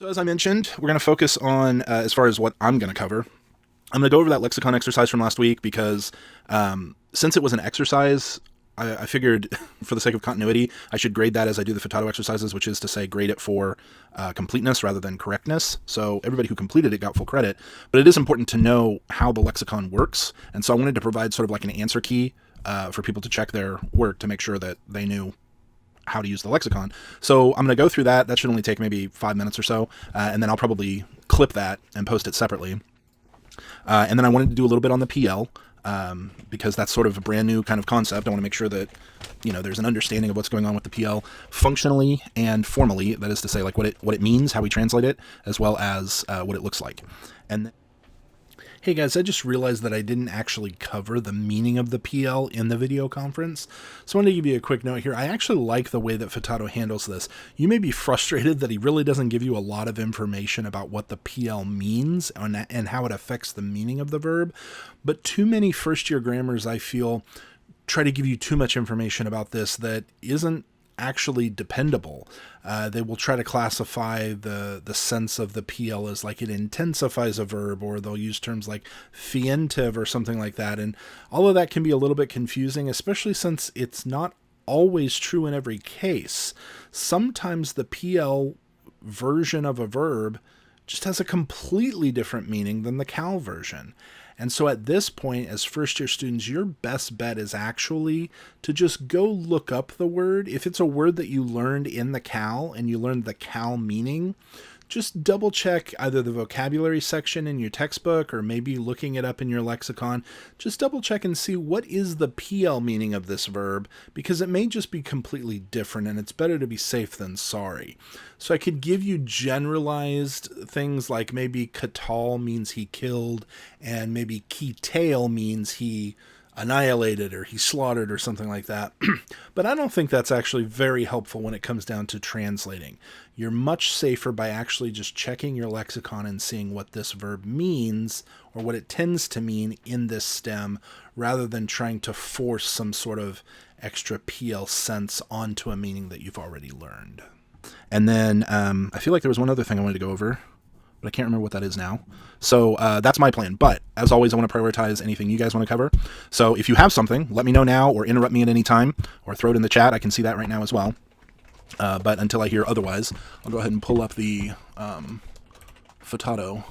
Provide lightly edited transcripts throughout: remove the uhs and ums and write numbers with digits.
So as I mentioned, we're going to focus on, as far as what I'm going to cover, I'm going to go over that lexicon exercise from last week because since it was an exercise, I figured for the sake of continuity, I should grade that as I do the Futato exercises, which is to say grade it for completeness rather than correctness. So everybody who completed it got full credit, but it is important to know how the lexicon works. And so I wanted to provide sort of like an answer key for people to check their work to make sure that they knew how to use the lexicon. So I'm going to go through that. That should only take maybe 5 minutes or so. And then I'll probably clip that and post it separately. And then I wanted to do a little bit on the PL because that's sort of a brand new kind of concept. I want to make sure that, you know, there's an understanding of what's going on with the PL functionally and formally. That is to say, like what it means, how we translate it, as well as what it looks like. And hey guys, I just realized that I didn't actually cover the meaning of the PL in the video conference. So I wanted to give you a quick note here. I actually like the way that Futato handles this. You may be frustrated that he really doesn't give you a lot of information about what the PL means and how it affects the meaning of the verb. But too many first-year grammars, I feel, try to give you too much information about this that isn't actually dependable. They will try to classify the sense of the PL as like it intensifies a verb, or they'll use terms like fientive or something like that. And all of that can be a little bit confusing, especially since it's not always true in every case. Sometimes the PL version of a verb just has a completely different meaning than the cal version. And so at this point, as first-year students, your best bet is actually to just go look up the word. If it's a word that you learned in the cal and you learned the cal meaning, just double check either the vocabulary section in your textbook or maybe looking it up in your lexicon. Just double check and see what is the PL meaning of this verb, because it may just be completely different and it's better to be safe than sorry. So I could give you generalized things like maybe katal means he killed and maybe kitail means he annihilated or he slaughtered or something like that. But I don't think that's actually very helpful when it comes down to translating. You're much safer by actually just checking your lexicon and seeing what this verb means or what it tends to mean in this stem, rather than trying to force some sort of extra PL sense onto a meaning that you've already learned. And then I feel like there was one other thing I wanted to go over, but I can't remember what that is now. So that's my plan. But as always, I want to prioritize anything you guys want to cover. So if you have something, let me know now or interrupt me at any time or throw it in the chat. I can see that right now as well. But until I hear otherwise, I'll go ahead and pull up the Futato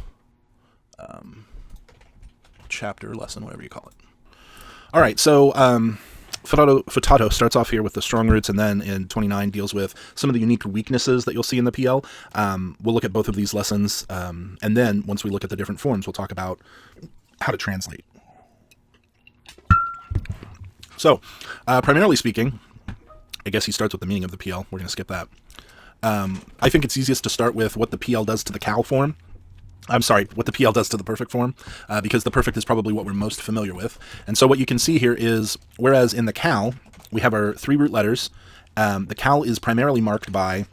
chapter, lesson, whatever you call it. All right, so Futato starts off here with the strong roots, and then in 29 deals with some of the unique weaknesses that you'll see in the PL. We'll look at both of these lessons, and then once we look at the different forms, we'll talk about how to translate. So, primarily speaking, I guess he starts with the meaning of the PL. We're going to skip that. I think it's easiest to start with what the PL does to the cal form. I'm sorry, what the PL does to the perfect form, because the perfect is probably what we're most familiar with. And so what you can see here is, whereas in the cal, we have our 3 root letters, the cal is primarily marked by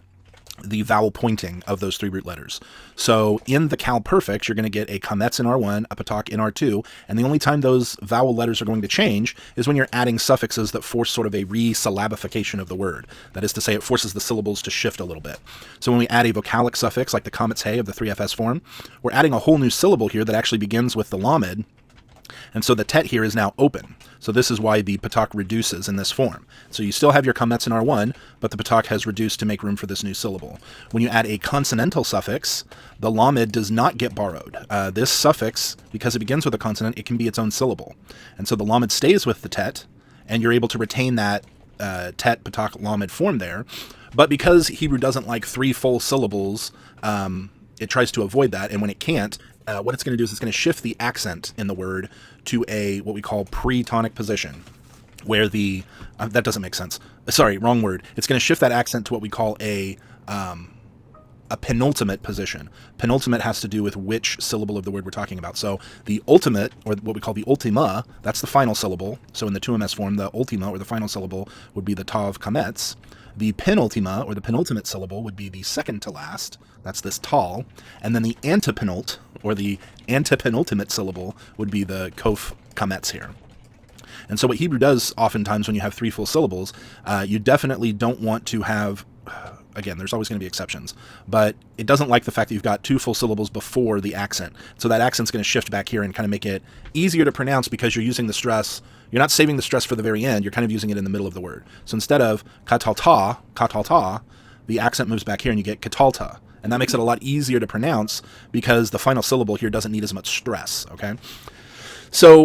the vowel pointing of those 3 root letters. So in the cal perfect, you're going to get a kametz in R1, a patak in R2, and the only time those vowel letters are going to change is when you're adding suffixes that force sort of a re-syllabification of the word. That is to say, it forces the syllables to shift a little bit. So when we add a vocalic suffix, like the kametz-he of the 3-fs form, we're adding a whole new syllable here that actually begins with the lamed, and so the tet here is now open. So this is why the patak reduces in this form. So you still have your kametz in R1, but the patak has reduced to make room for this new syllable. When you add a consonantal suffix, the lamed does not get borrowed. This suffix, because it begins with a consonant, it can be its own syllable. And so the lamed stays with the tet, and you're able to retain that tet, patak, lamed form there. But because Hebrew doesn't like 3 full syllables, it tries to avoid that, and when it can't, what it's going to do is it's going to shift the accent in the word to a what we call pre-tonic position, where the that doesn't make sense. Sorry, wrong word. It's going to shift that accent to what we call a penultimate position. Penultimate has to do with which syllable of the word we're talking about. So the ultimate, or what we call the ultima, that's the final syllable. So in the 2ms form, the ultima, or the final syllable, would be the tav kametz. The penultima, or the penultimate syllable, would be the second to last. That's this tal. And then the antepenult, or the antepenultimate syllable, would be the kof kametz here. And so what Hebrew does oftentimes when you have 3 full syllables, you definitely don't want to have Again, there's always going to be exceptions, but it doesn't like the fact that you've got 2 full syllables before the accent. So that accent's going to shift back here and kind of make it easier to pronounce because you're using the stress. You're not saving the stress for the very end. You're kind of using it in the middle of the word. So instead of katalta, the accent moves back here and you get katalta. And that makes it a lot easier to pronounce because the final syllable here doesn't need as much stress, okay? So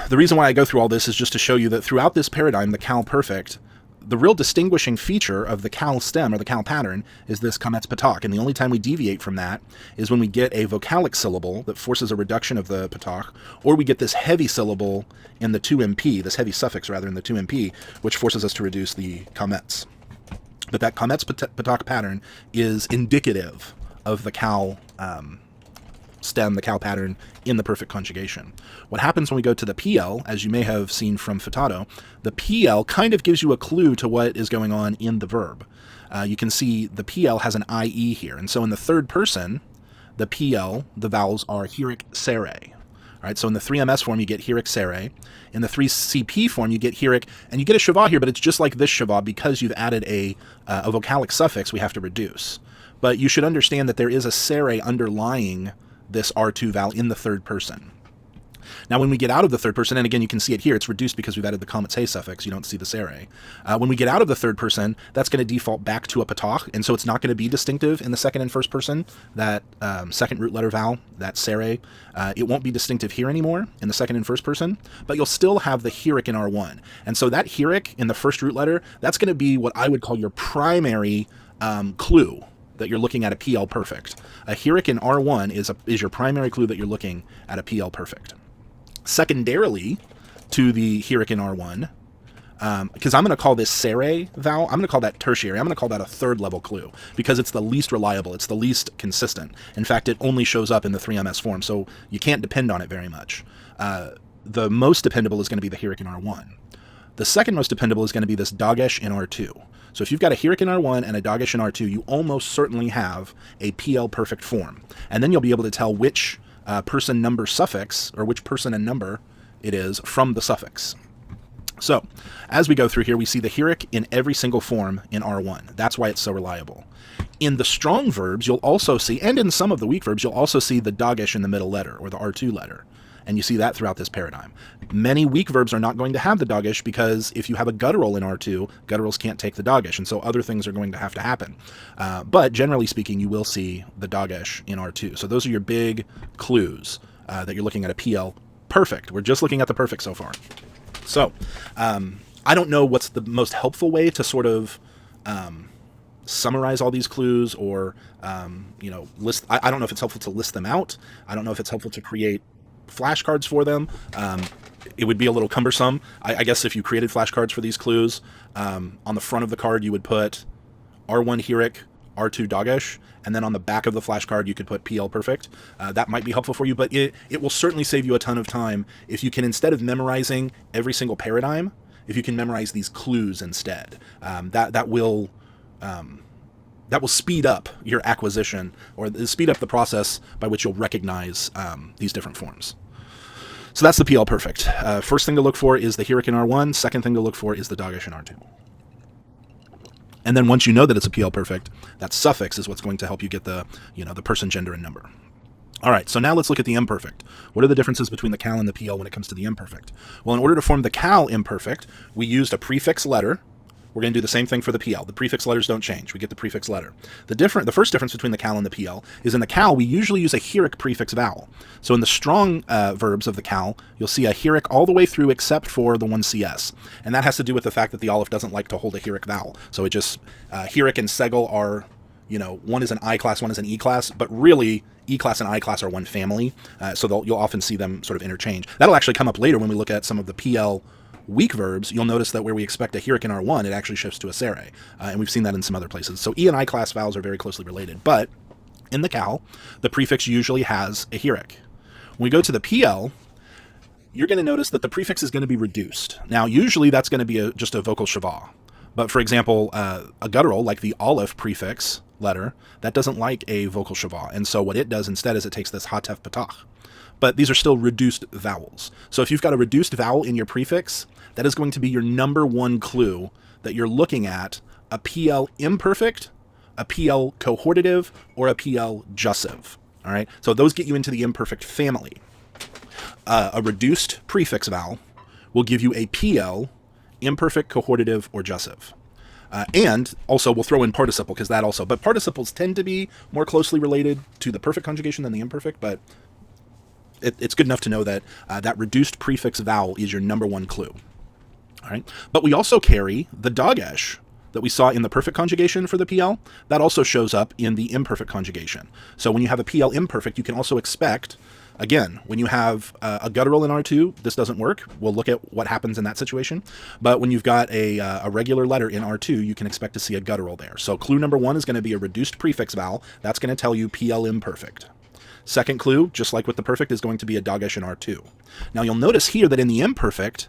the reason why I go through all this is just to show you that throughout this paradigm, the Piel Perfect, the real distinguishing feature of the Piel stem or the Piel pattern is this Kometz patak. And the only time we deviate from that is when we get a vocalic syllable that forces a reduction of the patak, or we get this heavy syllable in the II-MP, this heavy suffix rather in the II-MP, which forces us to reduce the Kometz. But that Kometz patak pattern is indicative of the Piel stem, the Piel pattern in the perfect conjugation. What happens when we go to the Piel, as you may have seen from Futato, the Piel kind of gives you a clue to what is going on in the verb. You can see the Piel has an IE here, and so in the third person, the Piel, the vowels are hirik sere. All right, so in the 3MS form, you get hirik sere. In the 3CP form, you get hirik, and you get a shava here, but it's just like this shava because you've added a vocalic suffix we have to reduce. But you should understand that there is a sere underlying this R2 vowel in the third person. Now, when we get out of the third person, and again, you can see it here, it's reduced because we've added the Kometz he suffix. You don't see the sere. When we get out of the third person, that's going to default back to a patak, and so it's not going to be distinctive in the second and first person, that second root letter vowel, that sere. It won't be distinctive here anymore in the second and first person, but you'll still have the hirik in R1. And so that hirik in the first root letter, that's going to be what I would call your primary clue that you're looking at a Piel Perfect. A hirik in R1 is your primary clue that you're looking at a Piel Perfect. Secondarily to the hirik in R1, because I'm going to call this sere vowel, I'm going to call that tertiary. I'm going to call that a third level clue because it's the least reliable. It's the least consistent. In fact, it only shows up in the 3MS form, so you can't depend on it very much. The most dependable is going to be the hirik in R1. The second most dependable is going to be this dagesh in R2. So if you've got a hirik in R1 and a dagesh in R2, you almost certainly have a Piel Perfect form. And then you'll be able to tell which person number suffix, or which person and number it is from the suffix. So as we go through here, we see the hirik in every single form in R1. That's why it's so reliable. In the strong verbs, you'll also see, and in some of the weak verbs, you'll also see the dagesh in the middle letter, or the R2 letter. And you see that throughout this paradigm. Many weak verbs are not going to have the dagesh because if you have a guttural in R2, gutturals can't take the dagesh, and so other things are going to have to happen. But generally speaking, you will see the dagesh in R2. So those are your big clues that you're looking at a Piel Perfect. We're just looking at the perfect so far. So I don't know what's the most helpful way to sort of summarize all these clues, or list. I don't know if it's helpful to list them out. I don't know if it's helpful to create flashcards for them. It would be a little cumbersome. I guess if you created flashcards for these clues, on the front of the card you would put R1 hirik, R2 dagesh, and then on the back of the flashcard you could put Piel Perfect. That might be helpful for you, but it will certainly save you a ton of time if you can, instead of memorizing every single paradigm, if you can memorize these clues instead. That will speed up your acquisition, or speed up the process by which you'll recognize these different forms. So that's the Piel Perfect. First thing to look for is the hirik in R1. Second thing to look for is the dagesh in R2. And then once you know that it's a Piel Perfect, that suffix is what's going to help you get the person, gender, and number. All right, so now let's look at the imperfect. What are the differences between the Piel and the Piel when it comes to the imperfect? Well, in order to form the Piel imperfect, we used a prefix letter. We're going to do the same thing for the Piel. The prefix letters don't change. We get the prefix letter. The first difference between the Piel and the Piel is in the Piel, we usually use a hirik prefix vowel. So in the strong verbs of the Piel, you'll see a hirik all the way through except for the one CS. And that has to do with the fact that the aleph doesn't like to hold a hirik vowel. So it just, hirik and segel are, one is an I class, one is an E class, but really E class and I class are one family. So you'll often see them sort of interchange. That'll actually come up later when we look at some of the Piel weak verbs. You'll notice that where we expect a hirik in R1, it actually shifts to a sere. And we've seen that in some other places. So E and I class vowels are very closely related. But in the Piel, the prefix usually has a hirik. When we go to the Piel, you're going to notice that the prefix is going to be reduced. Now, usually that's going to be just a vocal shava. But for example, a guttural, like the aleph prefix letter, that doesn't like a vocal shava. And so what it does instead is it takes this hatef patach. But these are still reduced vowels. So if you've got a reduced vowel in your prefix, that is going to be your number one clue that you're looking at a Piel Imperfect a Piel Cohortative, or a Piel Jussive. All right, so those get you into the imperfect family. A reduced prefix vowel will give you a Piel Imperfect, Cohortative, or Jussive. And also we'll throw in participle, because that also, but participles tend to be more closely related to the perfect conjugation than the imperfect, but it's good enough to know that that reduced prefix vowel is your number one clue. All right, but we also carry the dagesh that we saw in the perfect conjugation for the PL. That also shows up in the imperfect conjugation. So when you have a PL imperfect, you can also expect, again, when you have a guttural in R2, this doesn't work. We'll look at what happens in that situation. But when you've got a regular letter in R2, you can expect to see a guttural there. So clue number one is going to be a reduced prefix vowel. That's going to tell you PL imperfect. Second clue, just like with the perfect, is going to be a dagesh in R2. Now you'll notice here that in the imperfect,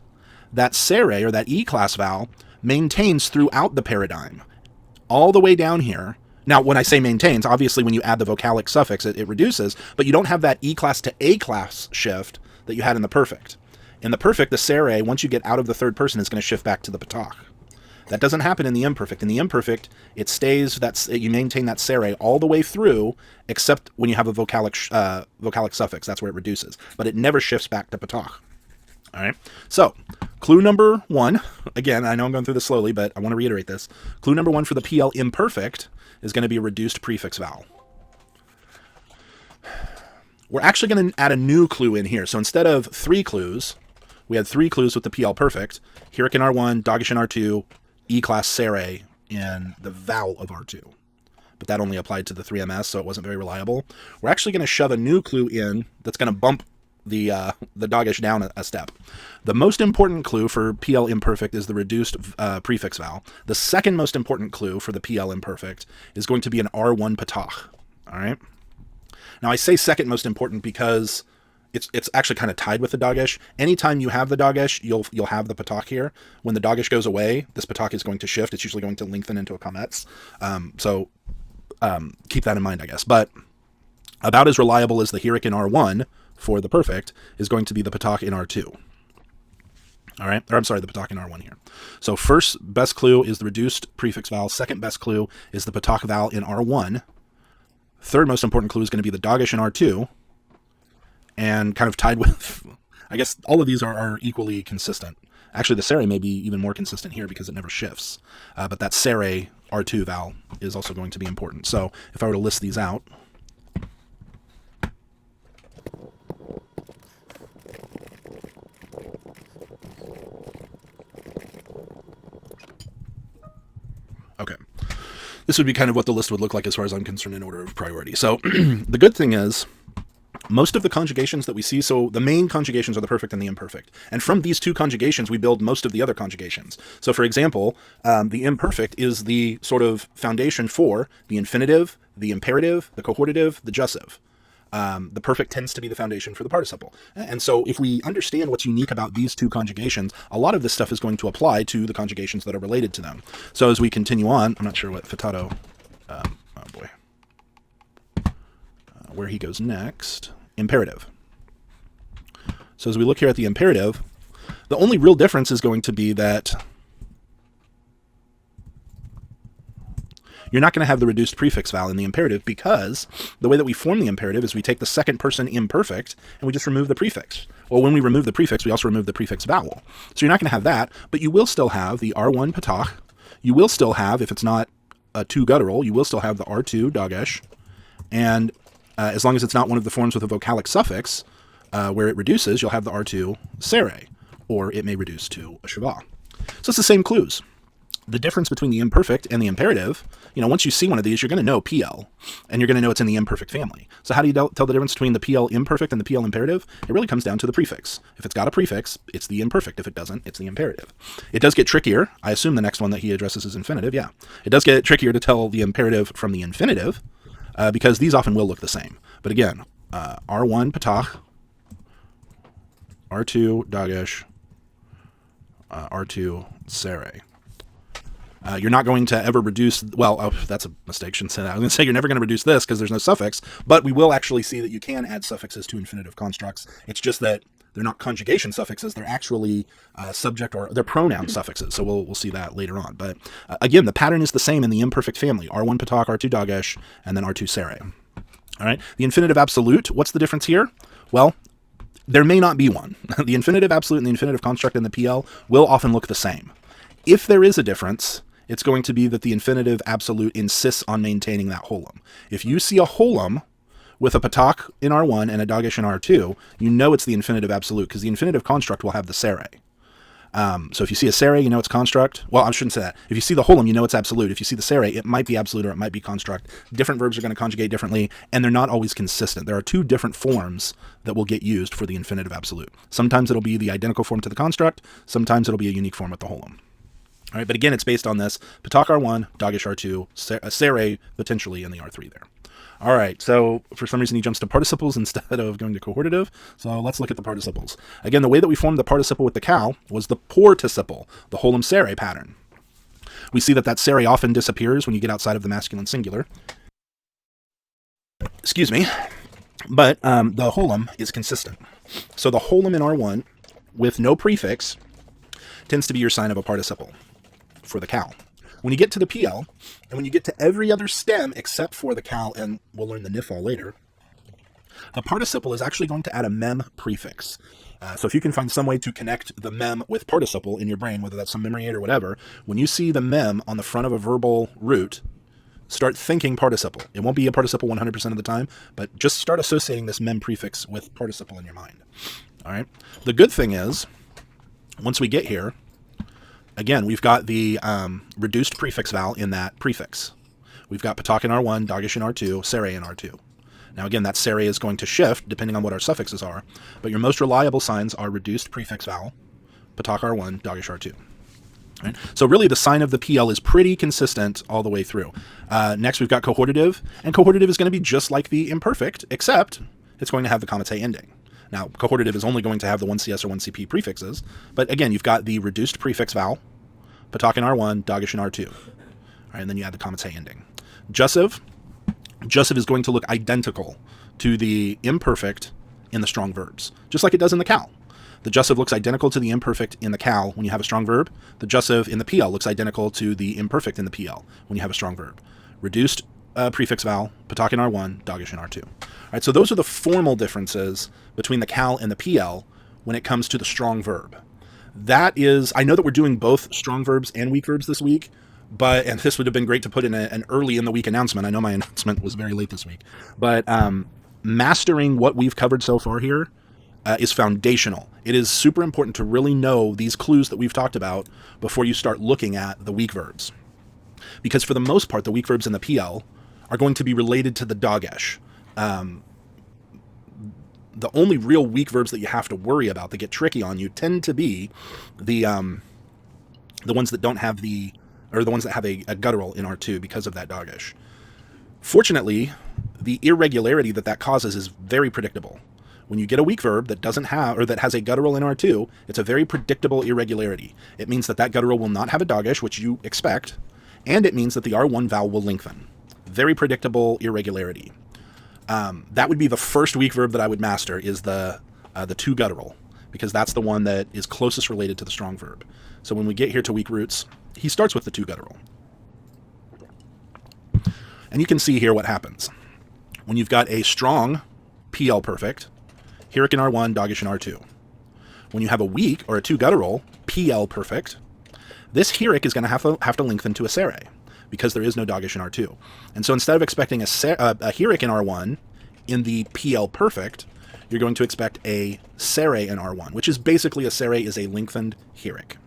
that sere, or that E-class vowel, maintains throughout the paradigm, all the way down here. Now, when I say maintains, obviously when you add the vocalic suffix, it reduces, but you don't have that E-class to A-class shift that you had in the perfect. In the perfect, the sere, once you get out of the third person, is going to shift back to the patach. That doesn't happen in the imperfect. In the imperfect, it stays, you maintain that sere all the way through, except when you have a vocalic suffix. That's where it reduces. But it never shifts back to patach. All right. So, clue number one, again, I know I'm going through this slowly, but I want to reiterate this. Clue number one for the PL imperfect is going to be a reduced prefix vowel. We're actually going to add a new clue in here. So instead of 3 clues, we had 3 clues with the PL perfect. Hyrric in R1, dagesh in R2, E-class sere in the vowel of R2. But that only applied to the 3MS, so it wasn't very reliable. We're actually going to shove a new clue in that's going to bump the dagesh down a step. The most important clue for PL imperfect is the reduced prefix vowel. The second most important clue for the PL imperfect is going to be an R1 patach. All right. Now I say second most important because it's actually kind of tied with the dagesh. Anytime you have the dagesh, you'll have the patach here. When the dagesh goes away, this patach is going to shift. It's usually going to lengthen into a kametz. So keep that in mind, I guess. But about as reliable as the hyrric in R1 for the perfect is going to be the patach in R2. All right, or I'm sorry, the patach in R1 here. So first best clue is the reduced prefix vowel. Second best clue is the patach vowel in R1. Third most important clue is going to be the dagesh in R2. And kind of tied with, I guess all of these are equally consistent. Actually, the sere may be even more consistent here because it never shifts. But that sere R2 vowel is also going to be important. So if I were to list these out, okay, this would be kind of what the list would look like as far as I'm concerned in order of priority. So the good thing is, most of the conjugations that we see, so the main conjugations are the perfect and the imperfect. And from these two conjugations, we build most of the other conjugations. So for example, the imperfect is the sort of foundation for the infinitive, the imperative, the cohortative, the jussive. The perfect tends to be the foundation for the participle. And so if we understand what's unique about these two conjugations, a lot of this stuff is going to apply to the conjugations that are related to them. So as we continue on, I'm not sure what Futato, oh boy, where he goes next, imperative. So as we look here at the imperative, the only real difference is going to be that you're not going to have the reduced prefix vowel in the imperative, because the way that we form the imperative is we take the second person imperfect and we just remove the prefix. Well, when we remove the prefix, we also remove the prefix vowel. So you're not going to have that, but you will still have the R1 patach. You will still have, if it's not a II-guttural, you will still have the R2 dagesh. And as long as it's not one of the forms with a vocalic suffix, where it reduces, you'll have the R2 sere, or it may reduce to a shava. So it's the same clues. The difference between the imperfect and the imperative, once you see one of these, you're going to know PL, and you're going to know it's in the imperfect family. So how do you tell the difference between the PL imperfect and the PL imperative? It really comes down to the prefix. If it's got a prefix, it's the imperfect. If it doesn't, it's the imperative. It does get trickier. I assume the next one that he addresses is infinitive. Yeah, it does get trickier to tell the imperative from the infinitive, because these often will look the same. But again, R1 patach, R2 dagesh, R2 sere. You're not going to ever reduce, that's a mistake, shouldn't say that. I was going to say you're never going to reduce this because there's no suffix, but we will actually see that you can add suffixes to infinitive constructs. It's just that They're not conjugation suffixes. They're actually subject or they're pronoun suffixes. So we'll see that later on. But again, the pattern is the same in the imperfect family. R1 patak, R2 dagesh, and then R2 sere. All right. The infinitive absolute, what's the difference here? Well, there may not be one. The infinitive absolute and the infinitive construct in the PL will often look the same. If there is a difference, it's going to be that the infinitive absolute insists on maintaining that holum. If you see a holum with a patak in R1 and a dagesh in R2, you know it's the infinitive absolute because the infinitive construct will have the sere. So if you see a sere, you know it's construct. Well, I shouldn't say that. If you see the holum, you know it's absolute. If you see the sere, it might be absolute or it might be construct. Different verbs are going to conjugate differently, and they're not always consistent. There are two different forms that will get used for the infinitive absolute. Sometimes it'll be the identical form to the construct. Sometimes it'll be a unique form with the holum. All right, but again, it's based on this. Patak R1, dagesh R2, sere potentially in the R3 there. All right, so for some reason he jumps to participles instead of going to cohortative. So let's look at the participles. Again, the way that we formed the participle with the cal was the participle, the holum sere pattern. We see that sere often disappears when you get outside of the masculine singular. Excuse me. But the holum is consistent. So the holum in R1 with no prefix tends to be your sign of a participle for the cal. When you get to the PL, and when you get to every other stem except for the cal, and we'll learn the nifal later, the participle is actually going to add a mem prefix. So if you can find some way to connect the mem with participle in your brain, whether that's some memory aid or whatever, when you see the mem on the front of a verbal root, start thinking participle. It won't be a participle 100% of the time, but just start associating this mem prefix with participle in your mind. All right. The good thing is, once we get here, again, we've got the reduced prefix vowel in that prefix. We've got patak in R1, dagesh in R2, sere in R2. Now again, that sere is going to shift depending on what our suffixes are, but your most reliable signs are reduced prefix vowel, patak R1, dagesh R2. Right? So really the sign of the PL is pretty consistent all the way through. Next we've got cohortative, and cohortative is going to be just like the imperfect, except it's going to have the comma-te ending. Now, cohortative is only going to have the 1CS or 1CP prefixes, but again, you've got the reduced prefix vowel, patak in R1, dagesh in R2. All right, and then you add the comma-te ending. Jussive is going to look identical to the imperfect in the strong verbs, just like it does in the cal. The jussive looks identical to the imperfect in the cal when you have a strong verb. The jussive in the PL looks identical to the imperfect in the PL when you have a strong verb. Reduced prefix vowel, patak in R1, dagesh in R2. All right, so those are the formal differences between the cal and the PL when it comes to the strong verb. That is, I know that we're doing both strong verbs and weak verbs this week, and this would have been great to put in an early in the week announcement. I know my announcement was very late this week, but mastering what we've covered so far here is foundational. It is super important to really know these clues that we've talked about before you start looking at the weak verbs. Because for the most part, the weak verbs in the PL are going to be related to the dagesh. The only real weak verbs that you have to worry about that get tricky on you tend to be the ones that don't have the ones that have a guttural in R2 because of that dagesh. Fortunately, the irregularity that causes is very predictable. When you get a weak verb that doesn't have, or that has a guttural in R2, it's a very predictable irregularity. It means that guttural will not have a dagesh, which you expect, and it means that the R1 vowel will lengthen. Very predictable irregularity. That would be the first weak verb that I would master, is the II-guttural, because that's the one that is closest related to the strong verb. So when we get here to weak roots, he starts with the II-guttural. And you can see here what happens. When you've got a strong PL perfect, Hirik in R1, dagesh in R2. When you have a weak, or a II-guttural, PL perfect, this Hirik is going to have to lengthen to a sere, because there is no dagesh in R2. And so instead of expecting a Hirik in R1 in the PL perfect, you're going to expect a sere in R1, which is basically a sere is a lengthened Hirik.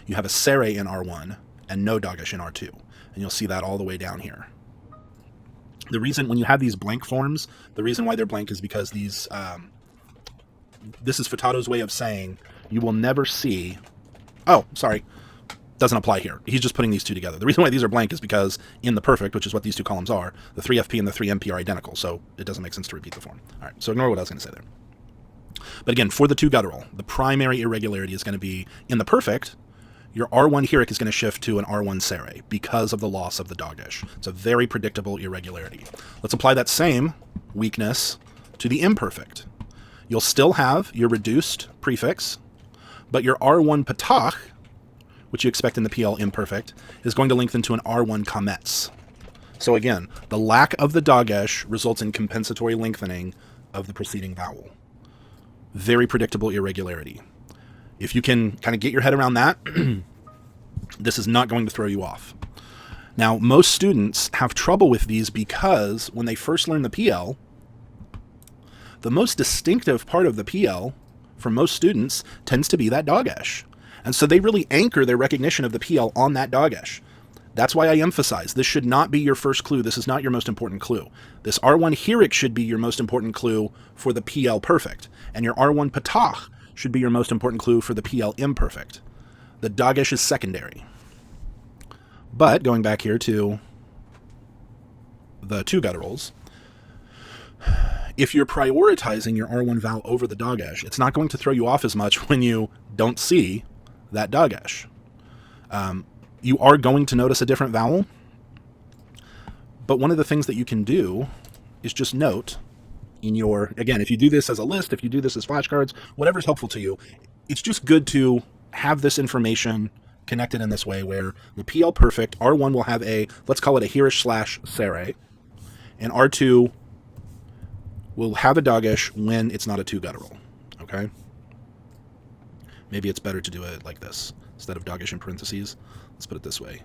You have a sere in R1 and no dagesh in R2. And you'll see that all the way down here. The reason, when you have these blank forms, the reason why they're blank is because these, this is Futato's way of saying you will never see, doesn't apply here. He's just putting these two together. The reason why these are blank is because in the perfect, which is what these two columns are, the 3FP and the 3MP are identical, so it doesn't make sense to repeat the form. All right, so ignore what I was going to say there. But again, for the II-guttural, the primary irregularity is going to be in the perfect. Your R1 Hirik is going to shift to an R1 sere because of the loss of the dagesh. It's a very predictable irregularity. Let's apply that same weakness to the imperfect. You'll still have your reduced prefix, but your R1 patach, which you expect in the Piel Imperfect, is going to lengthen to an R1 comets. So again, the lack of the dagesh results in compensatory lengthening of the preceding vowel. Very predictable irregularity. If you can kind of get your head around that, this is not going to throw you off. Now, most students have trouble with these because when they first learn the PL, the most distinctive part of the PL for most students tends to be that dagesh. And so they really anchor their recognition of the PL on that dagesh. That's why I emphasize this should not be your first clue. This is not your most important clue. This R1 Hirik should be your most important clue for the Piel Perfect. And your R1 Patach should be your most important clue for the Piel Imperfect. The dagesh is secondary. But going back here to the II-gutturals, if you're prioritizing your R1 vowel over the dagesh, it's not going to throw you off as much when you don't see that dagesh. You are going to notice a different vowel, but one of the things that you can do is just note in your, again, if you do this as a list, if you do this as flashcards, whatever's helpful to you, it's just good to have this information connected in this way where the PL Perfect, R1 will have a, let's call it a hirish/sere, and R2 will have a dagesh when it's not a II-guttural, okay? Maybe it's better to do it like this. Instead of dagesh in parentheses, let's put it this way.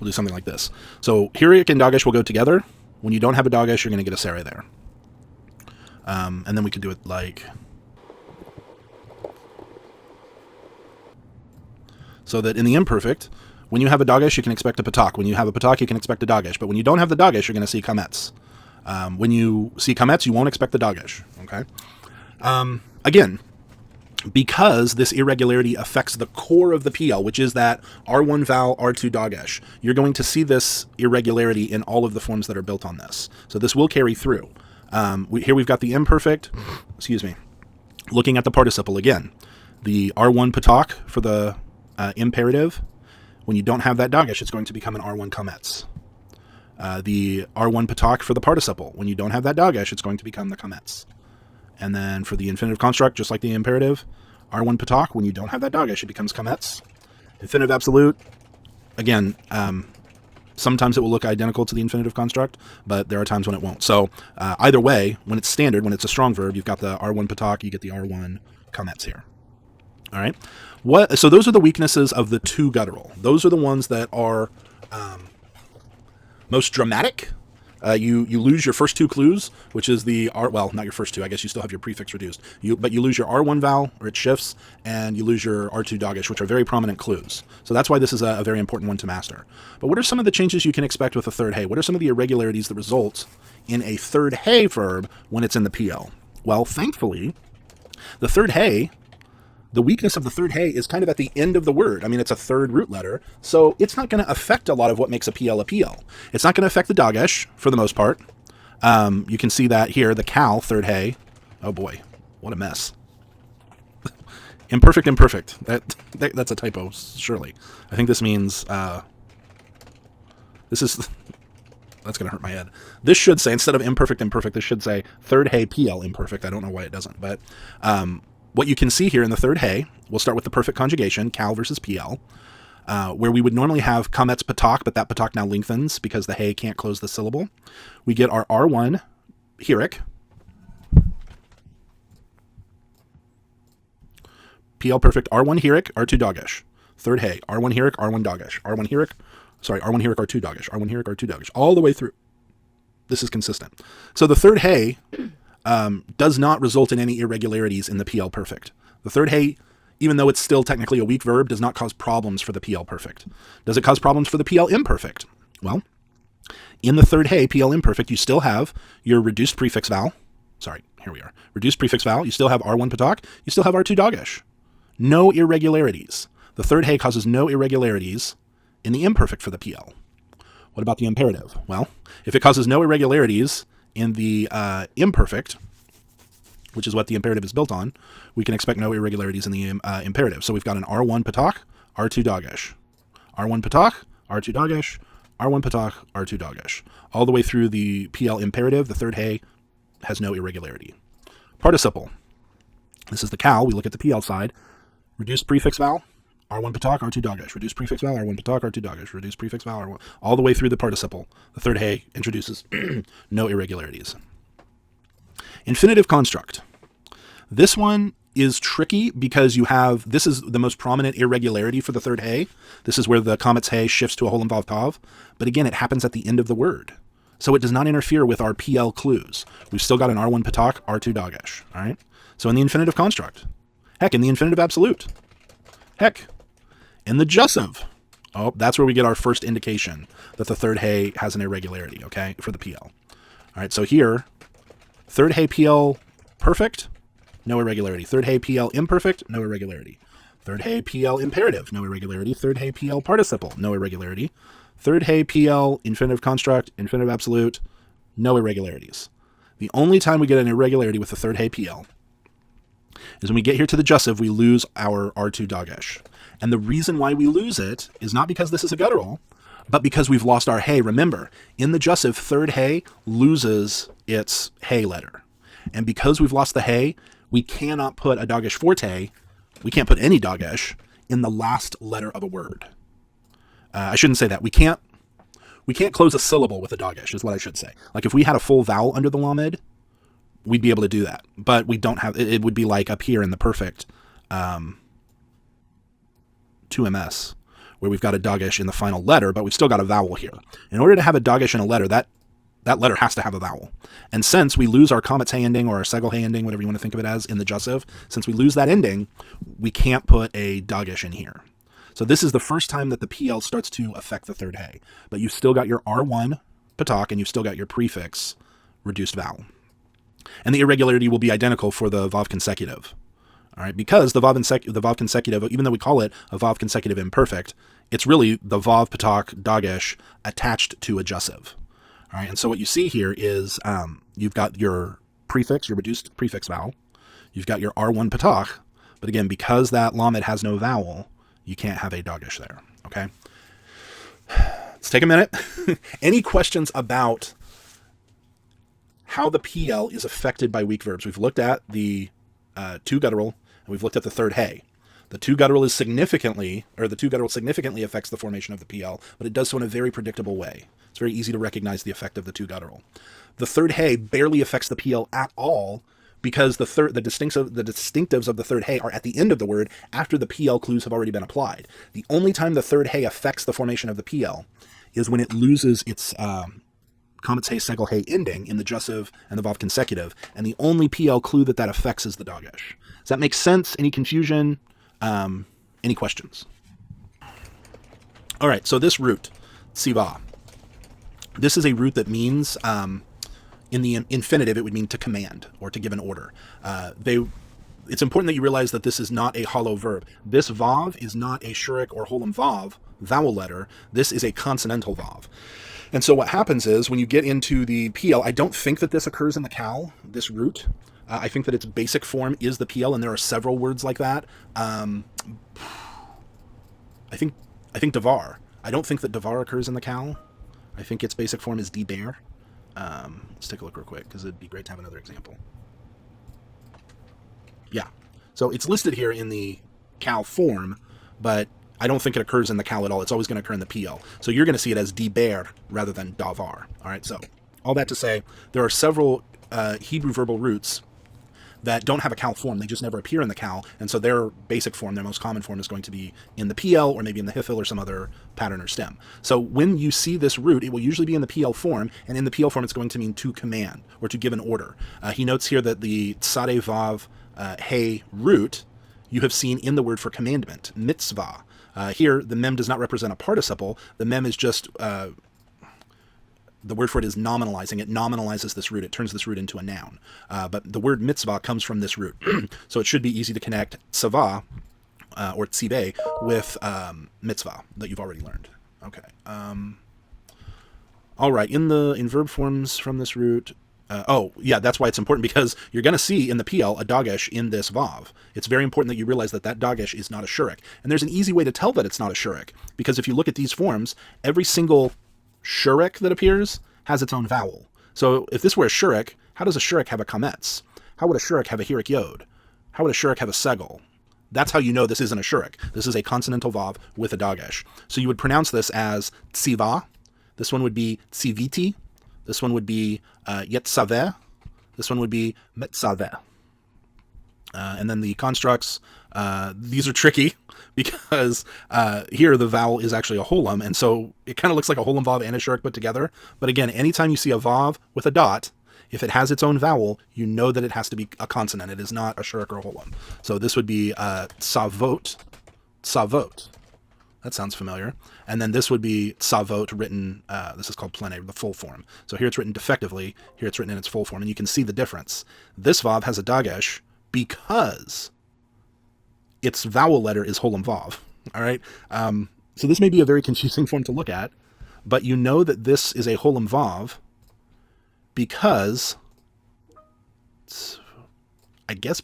We'll do something like this. So Hirik and dagesh will go together. When you don't have a dagesh, you're going to get a sere there. And then we could do it like... So that in the imperfect, when you have a dagesh, you can expect a patach. When you have a patach, you can expect a dagesh. But when you don't have the dagesh, you're going to see kamets. When you see kamets, you won't expect the dagesh. Okay. Again, because this irregularity affects the core of the PL, which is that R1 vowel, R2 dagesh, you're going to see this irregularity in all of the forms that are built on this. So this will carry through. Here we've got the imperfect. Excuse me. Looking at the participle again, the R1 patach for the imperative. When you don't have that dagesh, it's going to become an R1 kamets. The R1 patach for the participle. When you don't have that dagesh, it's going to become the kamets. And then for the infinitive construct, just like the imperative, R1 patach, when you don't have that dagesh, it becomes kamets. Infinitive absolute, again, sometimes it will look identical to the infinitive construct, but there are times when it won't. So either way, when it's standard, when it's a strong verb, you've got the R1 patach, you get the R1 kamets here. All right. So those are the weaknesses of the II-guttural. Those are the ones that are most dramatic. You lose your first two clues, which is the R, well, not your first two, I guess you still have your prefix reduced. But you lose your R1 vowel, or it shifts, and you lose your R2 dagesh, which are very prominent clues. So that's why this is a very important one to master. But what are some of the changes you can expect with a third hey? What are some of the irregularities that result in a third hey verb when it's in the PL? Well, thankfully, the third hey, the weakness of the third hey is kind of at the end of the word. I mean, it's a third root letter, so it's not going to affect a lot of what makes a PL a PL. It's not going to affect the dagesh for the most part. You can see that here, the cal, third hey. Oh boy, what a mess. Imperfect. That's a typo, surely. I think this means, that's going to hurt my head. This should say, instead of imperfect, this should say third hey PL imperfect. I don't know why it doesn't, but what you can see here in the third hey, we'll start with the perfect conjugation, cal versus PL, where we would normally have kamets patach, but that patach now lengthens because the hey can't close the syllable. We get our R1 Hirik, PL Perfect, R1 Hirik, R2 dagesh. Third hey, R1 Hirik, R1 dagesh. R1 Hirik, R2 dagesh. R1 Hirik, R2 dagesh. All the way through. This is consistent. So the third hey does not result in any irregularities in the PL Perfect. The third hey, even though it's still technically a weak verb, does not cause problems for the PL Perfect. Does it cause problems for the PL Imperfect? Well, in the third hey, PL Imperfect, you still have your reduced prefix vowel. Sorry, here we are. Reduced prefix vowel. You still have R1 patach. You still have R2 dagesh. No irregularities. The third hey causes no irregularities in the imperfect for the PL. What about the imperative? Well, if it causes no irregularities in the imperfect, which is what the imperative is built on, we can expect no irregularities in the imperative. So we've got an R1 patach, R2 dogish, R1 patak, R2 dogish, R1 patak, R2 dogish. All the way through the Piel Imperative, the third hey has no irregularity. Participle. This is the cow. We look at the PL side. Reduced prefix vowel, R1 patak, R2 dogish. Reduced prefix vowel, R1 patak, R2 dogish. Reduced prefix vowel, R1. All the way through the participle. The third hey introduces no irregularities. Infinitive construct. This one is tricky because this is the most prominent irregularity for the third hey. This is where the comet's hey shifts to a whole involved pav. But again, it happens at the end of the word. So it does not interfere with our PL clues. We've still got an R1 patak, R2 dogish. All right. So in the infinitive construct, heck, in the infinitive absolute, heck, in the Jussive, oh, that's where we get our first indication that the third hey has an irregularity, okay, for the PL. All right, so here, third hey PL perfect, no irregularity. Third hey PL imperfect, no irregularity. Third hey PL imperative, no irregularity. Third hey PL participle, no irregularity. Third hey PL infinitive construct, infinitive absolute, no irregularities. The only time we get an irregularity with the third hey PL is when we get here to the Jussive, we lose our R2 dogish. And the reason why we lose it is not because this is a guttural, but because we've lost our hey. Remember, in the Jussive, third hey loses its hey letter. And because we've lost the hey, we cannot put a dogish forte, we can't put any dogish in the last letter of a word. I shouldn't say that. We can't close a syllable with a dogish, is what I should say. Like if we had a full vowel under the lamed, we'd be able to do that. But we don't have, it would be like up here in the perfect 2ms, where we've got a dogish in the final letter, but we've still got a vowel here. In order to have a dogish in a letter, that letter has to have a vowel. And since we lose our comet's hey ending or our segel hey ending, whatever you want to think of it as, in the Jussive, since we lose that ending, we can't put a dogish in here. So this is the first time that the PL starts to affect the third hey. But you've still got your R1 patak, and you've still got your prefix reduced vowel. And the irregularity will be identical for the vav consecutive. All right, because the vav consecutive, even though we call it a vav consecutive imperfect, it's really the vav patak dogish attached to a Jussive. All right, and so what you see here is you've got your prefix, your reduced prefix vowel. You've got your R1 patak, but again, because that lamed has no vowel, you can't have a dogish there, okay? Let's take a minute. Any questions about how the PL is affected by weak verbs? We've looked at the II-guttural, and we've looked at the third hey. The II-guttural significantly affects the formation of the PL, but it does so in a very predictable way. It's very easy to recognize the effect of the II-guttural. The third hey barely affects the PL at all, because the distinctives of the third hey are at the end of the word after the PL clues have already been applied. The only time the third hey affects the formation of the PL is when it loses its comet's hey, segel hey ending in the Jussive and the vav consecutive, and the only PL clue that affects is the dogish. Does that make sense? Any confusion? Any questions? All right, so this root, siva, this is a root that means, in the infinitive, it would mean to command or to give an order. It's important that you realize that this is not a hollow verb. This vav is not a shurik or holam vav, vowel letter. This is a consonantal vav. And so what happens is when you get into the PL, I don't think that this occurs in the cal, this root. I think that its basic form is the PL, and there are several words like that. I think davar. I don't think that davar occurs in the cal. I think its basic form is debear. Let's take a look real quick, because it'd be great to have another example. Yeah. So it's listed here in the cal form, but I don't think it occurs in the cal at all. It's always going to occur in the PL. So you're going to see it as debear rather than davar. All right. So all that to say, there are several Hebrew verbal roots that don't have a cal form. They just never appear in the cal. And so their basic form, their most common form, is going to be in the PL or maybe in the hifil or some other pattern or stem. So when you see this root, it will usually be in the PL form. And in the PL form, it's going to mean to command or to give an order. He notes here that the tzadeh vav hey root you have seen in the word for commandment, mitzvah. Here, the mem does not represent a participle. The mem is just, the word for it is nominalizing. It nominalizes this root. It turns this root into a noun. But the word mitzvah comes from this root. So it should be easy to connect tzava, or tzive, with mitzvah that you've already learned. Okay. All right. In verb forms from this root, Oh, yeah, that's why it's important, because you're going to see in the PL a dagesh in this vav. It's very important that you realize that that dagesh is not a shurik. And there's an easy way to tell that it's not a shurik, because if you look at these forms, every single shurik that appears has its own vowel. So if this were a shurik, how does a shurik have a kametz? How would a shurik have a hirik yod? How would a shurik have a segel? That's how you know this isn't a shurik. This is a consonantal vav with a dagesh. So you would pronounce this as tsiva. This one would be tsiviti. This one would be yetzaveh. This one would be metzaveh. And then the constructs, these are tricky because here the vowel is actually a holum, and so it kind of looks like a holum vav and a shurik put together. But again, anytime you see a vav with a dot, if it has its own vowel, you know that it has to be a consonant. It is not a shurik or a holum. So this would be savot, savot. That sounds familiar. And then this would be savot written, this is called plene, the full form. So here it's written defectively, here it's written in its full form, and you can see the difference. This vav has a dagesh because its vowel letter is holum vav. All right. So this may be a very confusing form to look at, but you know that this is a holum vav because, I guess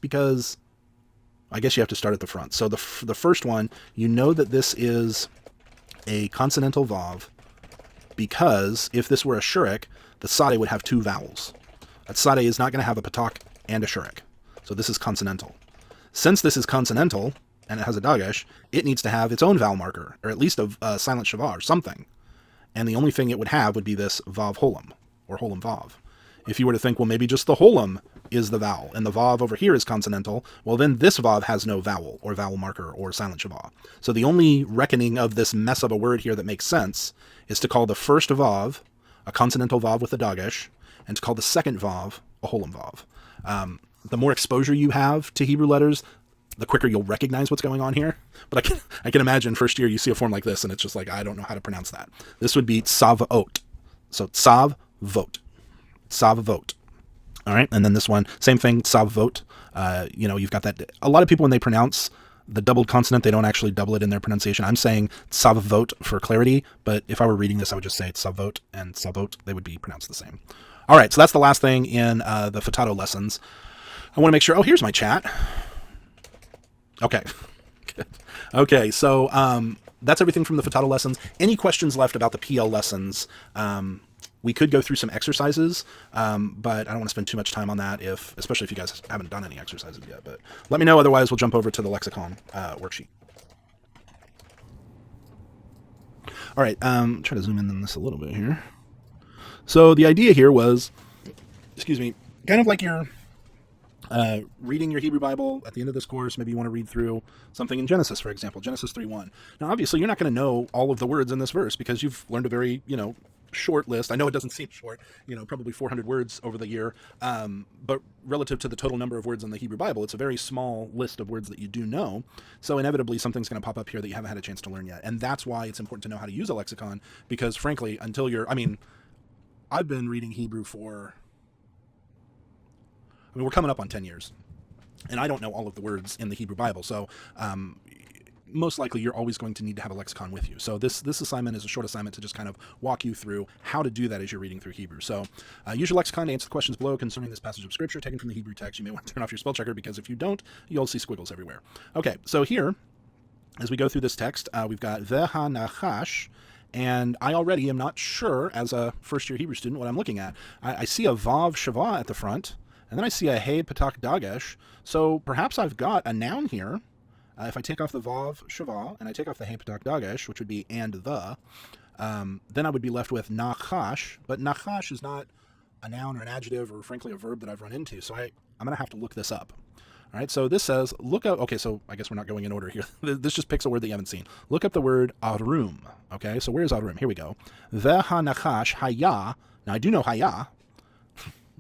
you have to start at the front. So the first one, you know that this is a consonantal vav because if this were a shurik, the sade would have two vowels. A sade is not going to have a patak and a shurik. So this is consonantal. Since this is consonantal and it has a dagesh, it needs to have its own vowel marker, or at least a silent shava or something. And the only thing it would have would be this vav holum, or holum vav. If you were to think, well, maybe just the holum is the vowel, and the vav over here is consonantal, well, then this vav has no vowel, or vowel marker, or silent shava. So the only reckoning of this mess of a word here that makes sense is to call the first vav a consonantal vav with a dagesh, and to call the second vav a holum vav. The more exposure you have to Hebrew letters, the quicker you'll recognize what's going on here. But I can imagine first year you see a form like this, and it's just like, I don't know how to pronounce that. This would be tsavot. So tsavot. Savvot. All right. And then this one, same thing, savvot. You've got that. A lot of people, when they pronounce the doubled consonant, they don't actually double it in their pronunciation. I'm saying savvot for clarity, but if I were reading this, I would just say it's savvot and savvot. They would be pronounced the same. All right. So that's the last thing in the Futato lessons. I want to make sure. Oh, here's my chat. Okay. Okay. So that's everything from the Futato lessons. Any questions left about the PL lessons? We could go through some exercises, but I don't want to spend too much time on that, especially if you guys haven't done any exercises yet. But let me know, otherwise we'll jump over to the lexicon worksheet. All right, try to zoom in on this a little bit here. So the idea here was, kind of like you're reading your Hebrew Bible at the end of this course. Maybe you want to read through something in Genesis, for example, Genesis 3:1. Now, obviously, you're not going to know all of the words in this verse because you've learned a very, short list. I know it doesn't seem short, probably 400 words over the year, but relative to the total number of words in the Hebrew Bible, it's a very small list of words that you do know. So inevitably something's going to pop up here that you haven't had a chance to learn yet. And that's why it's important to know how to use a lexicon, because frankly, I've been reading Hebrew we're coming up on 10 years, and I don't know all of the words in the Hebrew Bible. So, most likely you're always going to need to have a lexicon with you. So this assignment is a short assignment to just kind of walk you through how to do that as you're reading through Hebrew. So use your lexicon to answer the questions below concerning this passage of scripture taken from the Hebrew text. You may want to turn off your spell checker, because if you don't, you'll see squiggles everywhere. Okay, so here, as we go through this text, we've got veha nachash, and I already am not sure, as a first-year Hebrew student, what I'm looking at. I see a vav shava at the front, and then I see a hey patak dagesh, so perhaps I've got a noun here. If I take off the vav shava and I take off the hey patak dagesh, which would be and the, then I would be left with nachash, but nachash is not a noun or an adjective or frankly a verb that I've run into, so I'm going to have to look this up. All right, so this says, look up, okay, so I guess we're not going in order here. This just picks a word that you haven't seen. Look up the word arum, okay? So where's arum? Here we go. Veha nachash haya. Now I do know haya.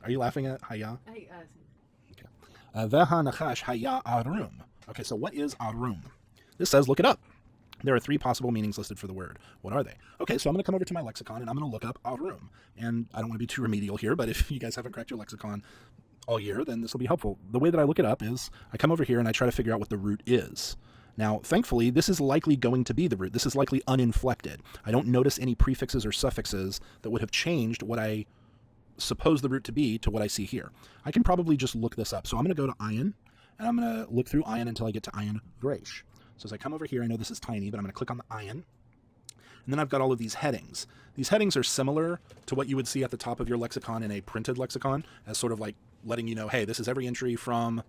Are you laughing at haya? Okay. Veha nachash haya arum. Okay, so what is arum? This says, look it up. There are 3 possible meanings listed for the word. What are they? Okay, so I'm going to come over to my lexicon and I'm going to look up arum. And I don't want to be too remedial here, but if you guys haven't cracked your lexicon all year, then this will be helpful. The way that I look it up is I come over here and I try to figure out what the root is. Now, thankfully, this is likely going to be the root. This is likely uninflected. I don't notice any prefixes or suffixes that would have changed what I suppose the root to be to what I see here? I can probably just look this up. So I'm going to go to ayin, and I'm going to look through ayin until I get to ayin resh. So as I come over here, I know this is tiny, but I'm going to click on the ayin. And then I've got all of these headings. These headings are similar to what you would see at the top of your lexicon in a printed lexicon, as sort of like letting you know, hey, this is every entry from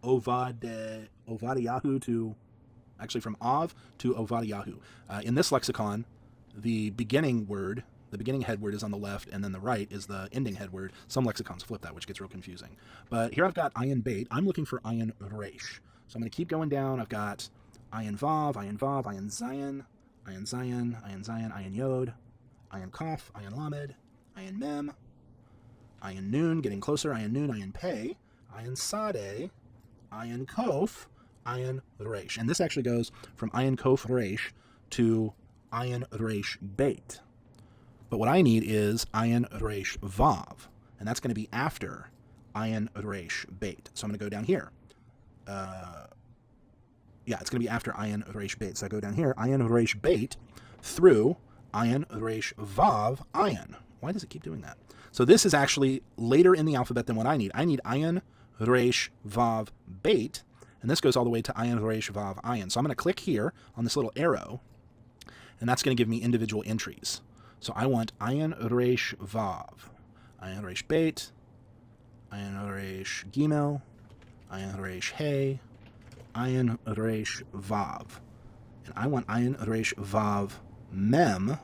Ovadiyahu to, actually from Av to Ovadiyahu. In this lexicon, the beginning word, the beginning head word is on the left, and then the right is the ending head word. Some lexicons flip that, which gets real confusing. But here I've got ayin bait. I'm looking for ayin resh. So I'm going to keep going down. I've got ayin vav, ayin zayin, ayin zayin, ayin yod, ayin kaf, ayin lamed, ayin mem, ayin nun, getting closer, ayin nun, ayin pei, ayin sade, ayin kof, ayin resh. And this actually goes from ayin kof resh to ayin resh bait. But what I need is ayin resh vav, and that's going to be after ayin resh bait. So I'm going to go down here. Yeah, it's going to be after ayin resh bait. So I go down here, ayin resh bait through ayin resh vav ayin. Why does it keep doing that? So this is actually later in the alphabet than what I need. I need ayin resh vav bait, and this goes all the way to ayin resh vav ayin. So I'm going to click here on this little arrow, and that's going to give me individual entries. So I want ayin resh vav, ayin resh bait, ayin resh gimel, ayin resh hey, ayin resh vav. And I want ayin resh vav mem,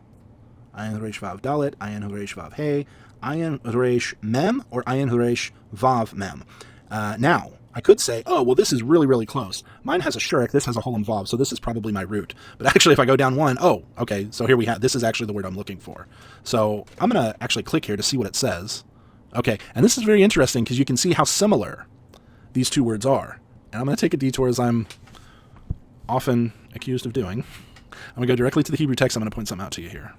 ayin resh vav dalet, ayin resh vav hey, ayin resh mem, or ayin resh vav mem. Now, I could say, oh, well, this is really, really close. Mine has a shirk, this has a holem vav, so this is probably my root. But actually, if I go down one, oh, okay, so here we have, this is actually the word I'm looking for. So I'm going to actually click here to see what it says. Okay, and this is very interesting because you can see how similar these two words are. And I'm going to take a detour, as I'm often accused of doing. I'm going to go directly to the Hebrew text. I'm going to point something out to you here.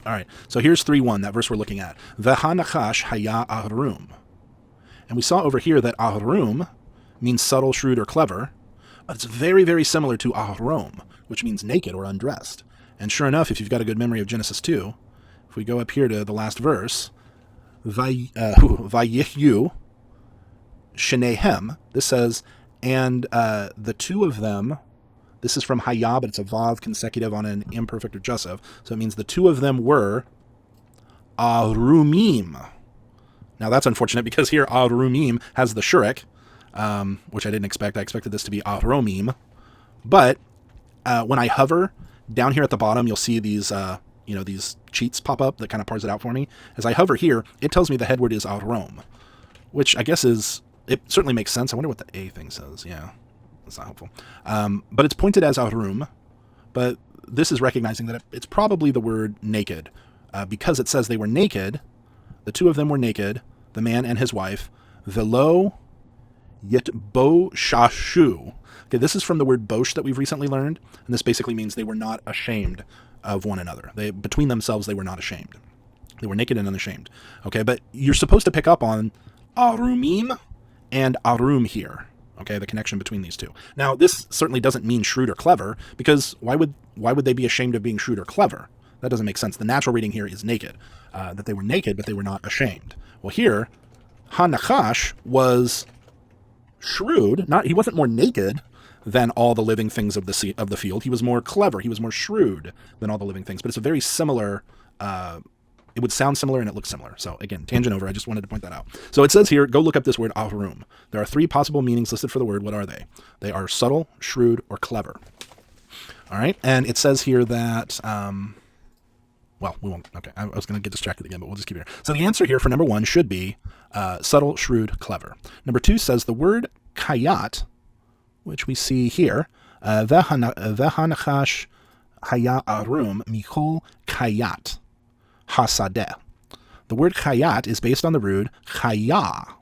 All right, so here's 3:1, that verse we're looking at. V'hanachash haya ahrum. And we saw over here that ahrum means subtle, shrewd, or clever, but it's very, very similar to ahrom, which means naked or undressed. And sure enough, if you've got a good memory of Genesis 2, if we go up here to the last verse, Vayihyu Shenehem, this says, and the two of them, this is from Hayah, but it's a Vav consecutive on an imperfect or Jussive, so it means the two of them were Arumim. Now that's unfortunate because here Arumim has the shurek, which I didn't expect. I expected this to be Aromim. But when I hover down here at the bottom, you'll see these these cheats pop up that kind of parse it out for me. As I hover here, it tells me the head word is Arom, which I guess it certainly makes sense. I wonder what the A thing says. Yeah, that's not helpful. But it's pointed as Arum, but this is recognizing that it's probably the word naked, because it says they were naked. The two of them were naked, the man and his wife. Velo yet bo shashu. Okay, this is from the word bosh that we've recently learned, and this basically means they were not ashamed of one another. Between themselves, they were not ashamed. They were naked and unashamed. Okay, but you're supposed to pick up on arumim and arum here. Okay, the connection between these two. Now, this certainly doesn't mean shrewd or clever, because why would they be ashamed of being shrewd or clever? That doesn't make sense. The natural reading here is naked, that they were naked, but they were not ashamed. Well, here, Hanachash was shrewd. He wasn't more naked than all the living things of the field. He was more clever. He was more shrewd than all the living things. But it's a very similar. It would sound similar and it looks similar. So again, tangent over. I just wanted to point that out. So it says here, go look up this word ahrum. There are 3 possible meanings listed for the word. What are they? They are subtle, shrewd, or clever. All right, and it says here that. Well, we won't. Okay, I was going to get distracted again, but we'll just keep it here. So the answer here for number 1 should be subtle, shrewd, clever. Number 2 says the word kayat, which we see here, v'hanachash haya arum michol kayat hasadeh. The word kayat is based on the root chaya,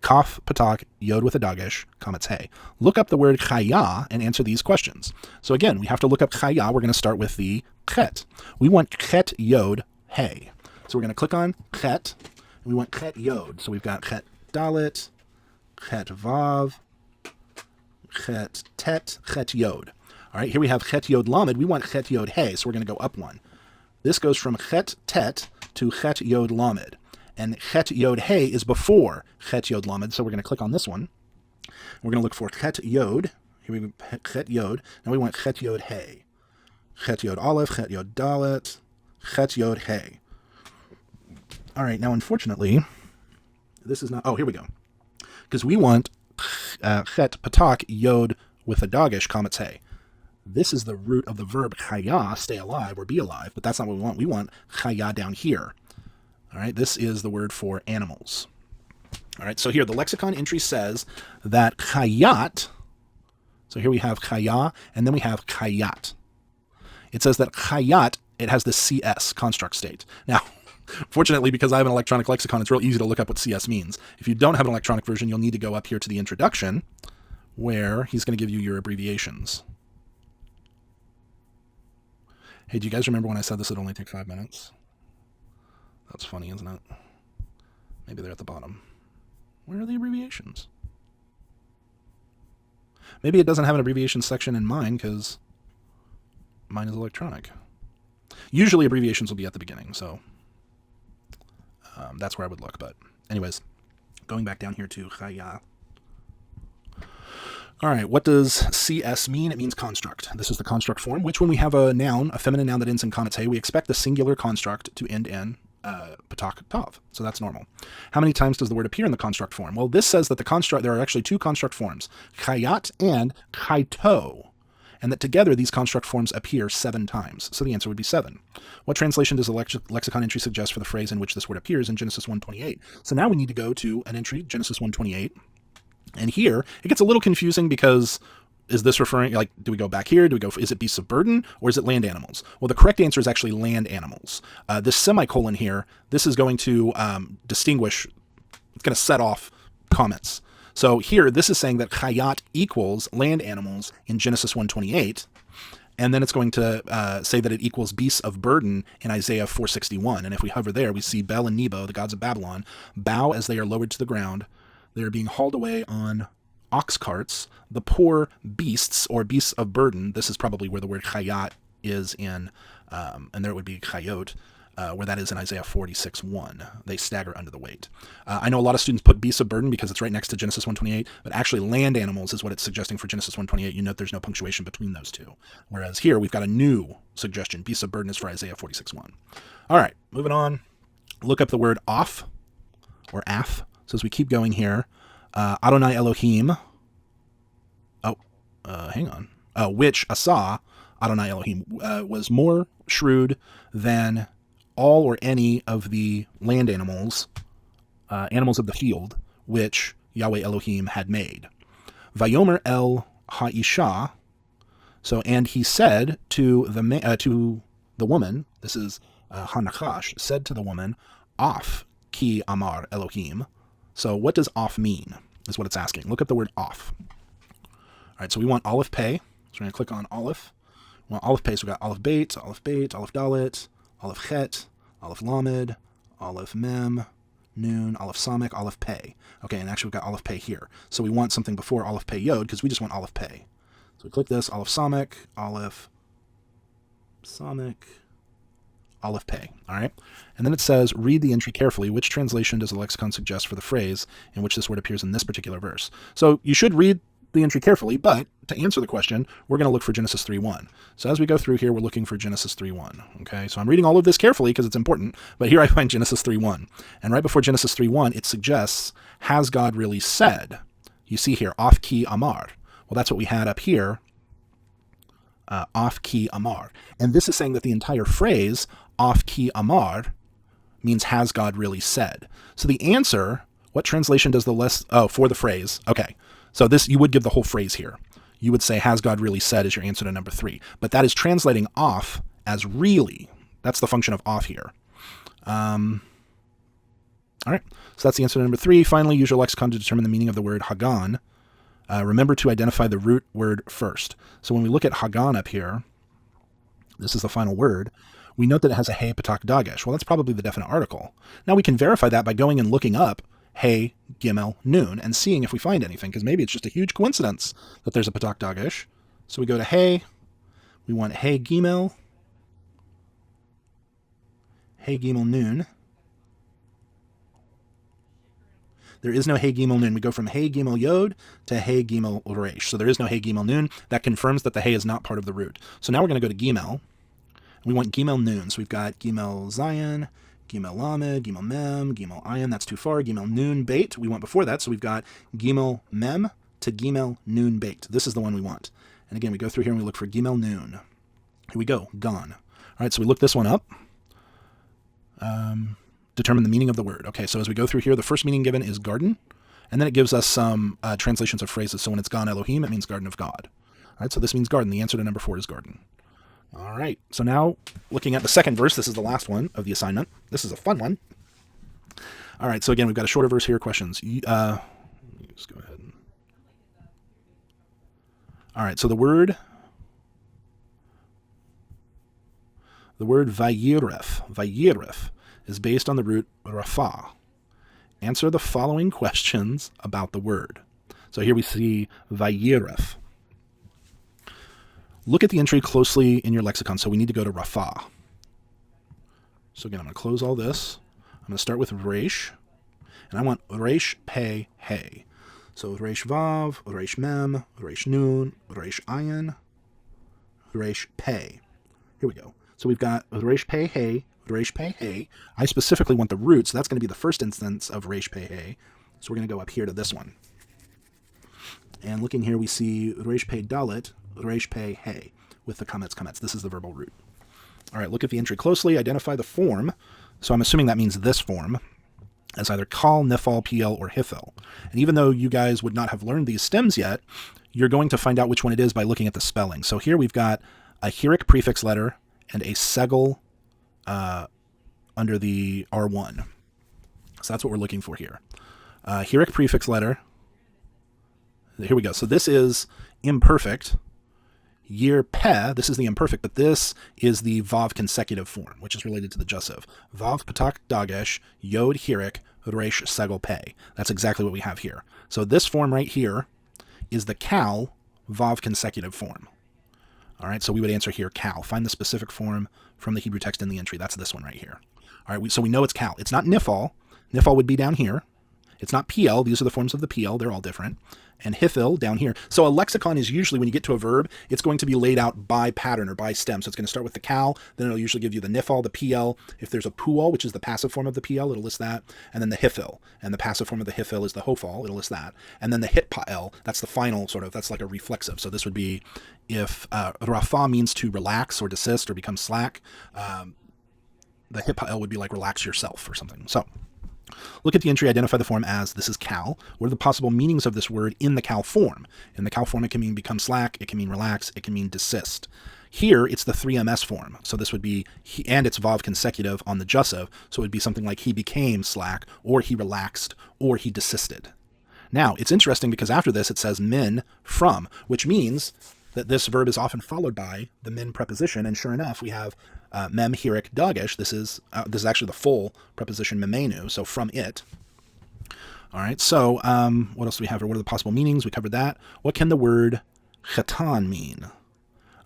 kaf patak yod with a dagesh, kametz hey. Look up the word chaya and answer these questions. So again, we have to look up chaya. We're going to start with the chet. We want chet yod hey. So we're going to click on chet, and we want chet yod. So we've got chet dalet, chet vav, chet tet, chet yod. All right, here we have chet yod lamed. We want chet yod hey, so we're going to go up one. This goes from chet tet to chet yod lamed. And chet yod hey is before chet yod lamed, so we're going to click on this one. We're going to look for chet yod. Here we go, chet yod. Now we want chet yod hey. Chet yod aleph, chet yod dalet, chet yod hey. All right, now unfortunately, this is not, oh, here we go. Because we want chet patak yod with a dagish comets hey. This is the root of the verb chaya, stay alive or be alive, but that's not what we want. We want chaya down here. All right, this is the word for animals. All right, so here the lexicon entry says that chayat, so here we have chaya, and then we have chayat. It says that chayat, it has the CS, construct state. Now, fortunately, because I have an electronic lexicon, it's real easy to look up what CS means. If you don't have an electronic version, you'll need to go up here to the introduction, where he's going to give you your abbreviations. Hey, do you guys remember when I said this would only take 5 minutes? That's funny, isn't it? Maybe they're at the bottom. Where are the abbreviations? Maybe it doesn't have an abbreviation section in mine, because mine is electronic. Usually abbreviations will be at the beginning, so that's where I would look. But anyways, going back down here to chaya. All right, what does CS mean? It means construct. This is the construct form, which when we have a noun, a feminine noun that ends in comets hey, we expect the singular construct to end in patak tav. So that's normal. How many times does the word appear in the construct form? Well, this says that the construct, there are actually two construct forms, chayat and chaito, and that together these construct forms appear 7 times. So the answer would be 7. What translation does the lexicon entry suggest for the phrase in which this word appears in Genesis 1:28? So now we need to go to an entry, Genesis 1:28. And here, it gets a little confusing because is this referring, like, do we go back here? Do we go, is it beasts of burden or is it land animals? Well, the correct answer is actually land animals. This semicolon here, this is going to distinguish, it's going to set off comments. So here, this is saying that chayat equals land animals in Genesis 1:28. And then it's going to say that it equals beasts of burden in Isaiah 4:61. And if we hover there, we see Bel and Nebo, the gods of Babylon, bow as they are lowered to the ground. They are being hauled away on ox carts. The poor beasts, or beasts of burden, this is probably where the word chayat is in, and there would be chayot, where that is in Isaiah 46:1. They stagger under the weight. I know a lot of students put beasts of burden because it's right next to Genesis 1:28, but actually land animals is what it's suggesting for Genesis 1:28. You note there's no punctuation between those two. Whereas here we've got a new suggestion. Beasts of burden is for Isaiah 46:1. All right, moving on. Look up the word off, or af. So as we keep going here, Adonai Elohim, hang on, which Asa, Adonai Elohim, was more shrewd than all or any of the land animals, animals of the field, which Yahweh Elohim had made. Vayomer el ha'isha, so, and he said to the woman, this is Hanachash, said to the woman, Af ki amar Elohim. So what does off mean, is what it's asking. Look up the word off. All right, so we want Aleph Pei. So we're going to click on Aleph. We want Aleph Pei, so we've got Aleph Beit, Aleph Dalet, Aleph Chet, Aleph Lamed, Aleph Mem, Nun, Aleph Samek, Aleph Pei. Okay, and actually we've got Aleph Pei here. So we want something before Aleph Pei Yod, because we just want Aleph Pei. So we click this, Aleph Samek, Aleph Pei, all right? And then it says, read the entry carefully. Which translation does the lexicon suggest for the phrase in which this word appears in this particular verse? So you should read the entry carefully, but to answer the question, we're going to look for Genesis 3:1. So as we go through here, we're looking for Genesis 3:1, okay? So I'm reading all of this carefully because it's important, but here I find Genesis 3:1. And right before Genesis 3:1, it suggests, has God really said? You see here, Af ki amar. Well, that's what we had up here, Af ki amar. And this is saying that the entire phrase, Af ki amar, means has God really said? So the answer, what translation does for the phrase, okay. So this, you would give the whole phrase here. You would say, has God really said, is your answer to number 3. But that is translating off as really. That's the function of off here. All right, so that's the answer to number 3. Finally, use your lexicon to determine the meaning of the word Hagan. Remember to identify the root word first. So when we look at Hagan up here, this is the final word, we note that it has a hey patak dagesh. Well, that's probably the definite article. Now we can verify that by going and looking up hey, gimel, noon, and seeing if we find anything, because maybe it's just a huge coincidence that there's a patak dagesh. So we go to hey, we want hey, gimel, Hey Gimel Noon. There is no Hey Gimel Noon. We go from Hey Gimel Yod to Hey Gimel Reish. So there is no Hey Gimel Noon. That confirms that the Hey is not part of the root. So now we're going to go to Gimel. We want Gimel Noon. So we've got Gimel Zion, Gimel Lamed, Gimel Mem, Gimel Ayin. That's too far. Gimel Noon Beit. We went before that. So we've got Gimel Mem to Gimel Noon Beit. This is the one we want. And again, we go through here and we look for Gimel Noon. Here we go. Gone. All right, so we look this one up. Determine the meaning of the word. Okay, so as we go through here, the first meaning given is garden, and then it gives us some translations of phrases. So when it's Gan Elohim, it means garden of God. All right, so this means garden. The answer to number 4 is garden. All right, so now looking at the second verse, this is the last one of the assignment. This is a fun one. All right, so again, we've got a shorter verse here. Questions. Just go ahead. All right, so the word vayiref is based on the root rafah. Answer the following questions about the word. So here we see vayiref. Look at the entry closely in your lexicon. So we need to go to rafah. So again, I'm going to close all this. I'm going to start with reish, and I want reish pei hey. So reish vav, reish mem, reish nun, reish ayin, reish pei. Here we go. So we've got reish pei hey, reish pei hey. I specifically want the root, so that's going to be the first instance of reish pei hey. So we're going to go up here to this one. And looking here, we see reish pei dalet, reish pei hey, with the kametz. This is the verbal root. All right, look at the entry closely. Identify the form. So I'm assuming that means this form, as either kal, nifal, piel, or hifel. And even though you guys would not have learned these stems yet, you're going to find out which one it is by looking at the spelling. So here we've got a Hirik prefix letter and a segel under the R1. So that's what we're looking for here. Hirik prefix letter. Here we go. So this is imperfect. Yir peh, this is the imperfect, but this is the vav consecutive form, which is related to the Jussive. Vav patak dagesh, yod hirik, reish segel peh. That's exactly what we have here. So this form right here is the kal vav consecutive form. All right, so we would answer here kal. Find the specific form from the Hebrew text in the entry. That's this one right here. All right, so we know it's kal. It's not nifal. Nifal would be down here. It's not piel. These are the forms of the piel. They're all different. And hifil down here. So a lexicon is usually, when you get to a verb, it's going to be laid out by pattern or by stem. So it's going to start with the kal, then it'll usually give you the nifal, the piel. If there's a pual, which is the passive form of the piel, it'll list that. And then the hifil. And the passive form of the hifil is the hofal. It'll list that. And then the hitpael, that's the final sort of, that's like a reflexive. So this would be if rafa means to relax or desist or become slack, the hitpael would be like relax yourself or something. So look at the entry, identify the form as this is kal. What are the possible meanings of this word in the kal form? In the kal form, it can mean become slack, it can mean relax, it can mean desist. Here, it's the 3ms form. So this would be, he, and it's vav consecutive on the Jussive, so it would be something like he became slack, or he relaxed, or he desisted. Now, it's interesting because after this, it says min from, which means that this verb is often followed by the min preposition, and sure enough, we have mem hirik dagesh. This is actually the full preposition memenu, so from it. All right, so what else do we have here? What are the possible meanings? We covered that. What can the word chetan mean?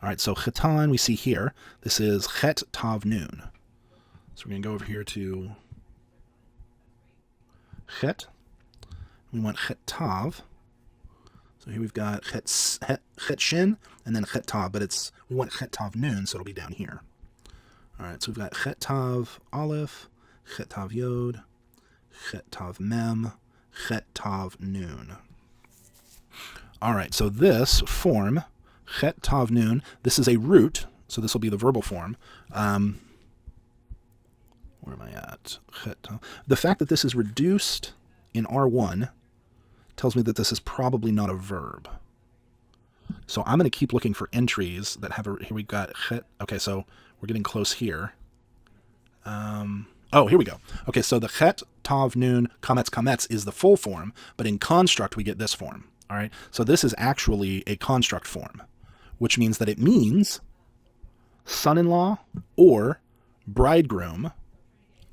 All right, so chetan we see here. This is chet tav nun. So we're going to go over here to chet. We want chet tav. So here we've got chet shin and then chet tav, but we want chet tav nun, so it'll be down here. All right, so we've got chet tav aleph, chet tav yod, chet tav mem, chet tav nun. All right, so this form, chet tav nun, this is a root, so this will be the verbal form. Where am I at? Chet tav. The fact that this is reduced in R1 tells me that this is probably not a verb. So I'm going to keep looking for entries that have here we've got chet. Okay, so we're getting close here. Oh, here we go. Okay, so the chet, tav, nun, kametz is the full form, but in construct we get this form. All right, so this is actually a construct form, which means that it means son-in-law or bridegroom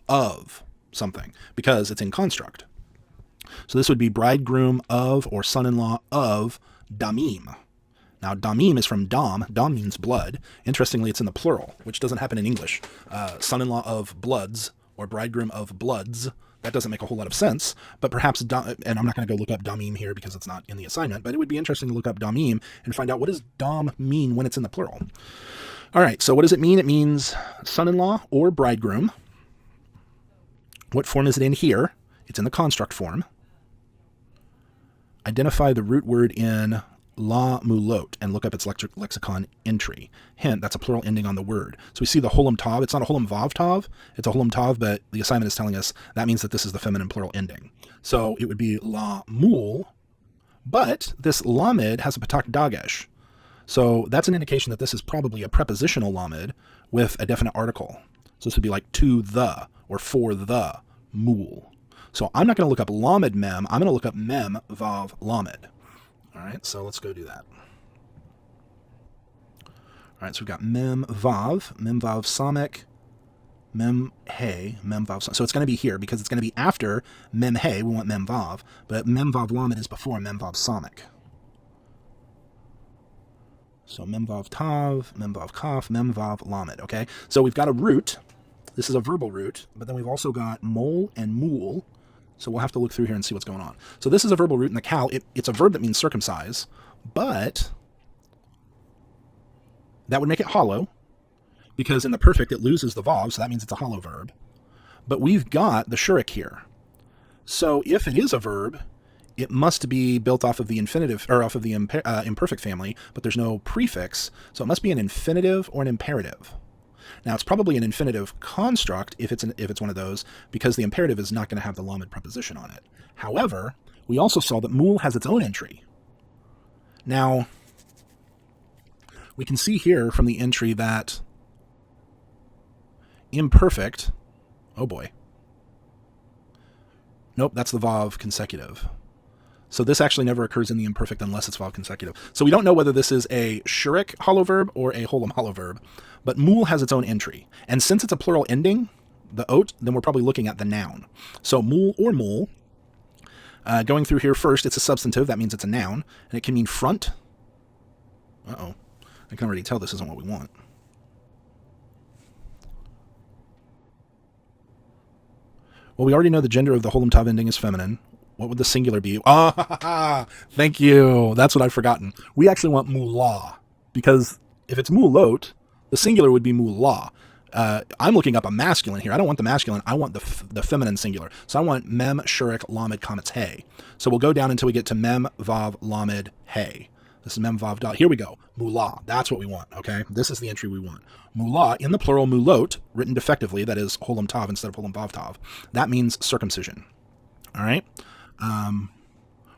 of something, because it's in construct. So this would be bridegroom of or son-in-law of damim. Now, damim is from dam. Dam means blood. Interestingly, it's in the plural, which doesn't happen in English. Son-in-law of bloods, or bridegroom of bloods. That doesn't make a whole lot of sense, but perhaps, and I'm not going to go look up damim here because it's not in the assignment, but it would be interesting to look up damim and find out what does dam mean when it's in the plural. All right, so what does it mean? It means son-in-law or bridegroom. What form is it in here? It's in the construct form. Identify the root word in la mulot and look up its lexicon entry. Hint, that's a plural ending on the word. So we see the holum tav. It's not a holum vav tav. It's a holum tav, but the assignment is telling us that means that this is the feminine plural ending. So it would be la mul, but this lamed has a patak dagesh. So that's an indication that this is probably a prepositional lamed with a definite article. So this would be like to the or for the mul. So I'm not going to look up lamed mem. I'm going to look up mem vav lamed. All right, so let's go do that. All right, so we've got mem vav samek, mem hey, mem vav. So it's going to be here because it's going to be after mem hey. We want mem vav, but mem vav lamed is before mem vav samek. So mem vav tav, mem vav kaf, mem vav lamed. Okay, so we've got a root. This is a verbal root, but then we've also got mol and mul. So we'll have to look through here and see what's going on. So this is a verbal root in the cal. It's a verb that means circumcise, but that would make it hollow because in the perfect it loses the vav, so that means it's a hollow verb. But we've got the shurik here. So if it is a verb, it must be built off of the infinitive or off of the imperfect family, but there's no prefix, so it must be an infinitive or an imperative. Now, it's probably an infinitive construct if it's one of those, because the imperative is not going to have the lamed preposition on it. However, we also saw that mul has its own entry. Now, we can see here from the entry that imperfect, oh boy. Nope, that's the vav consecutive. So this actually never occurs in the imperfect unless it's vav consecutive. So we don't know whether this is a shurik hollow verb or a holum hollow verb, but mul has its own entry. And since it's a plural ending, the ot, then we're probably looking at the noun. So mul or mul, going through here first, it's a substantive. That means it's a noun, and it can mean front. Uh-oh. I can already tell this isn't what we want. Well, we already know the gender of the holum tav ending is feminine. What would the singular be? Ah, thank you. That's what I've forgotten. We actually want mullah, because if it's mulot, the singular would be mullah. I'm looking up a masculine here. I don't want the masculine. I want the feminine singular. So I want mem, shurik, lamed, kametz, hey. So we'll go down until we get to mem, vav, lamed, hey. This is mem, vav, dot. Here we go. Mullah. That's what we want, okay? This is the entry we want. Mullah, in the plural mulot, written defectively, that is holum tav instead of holum vav tav. That means circumcision. All right?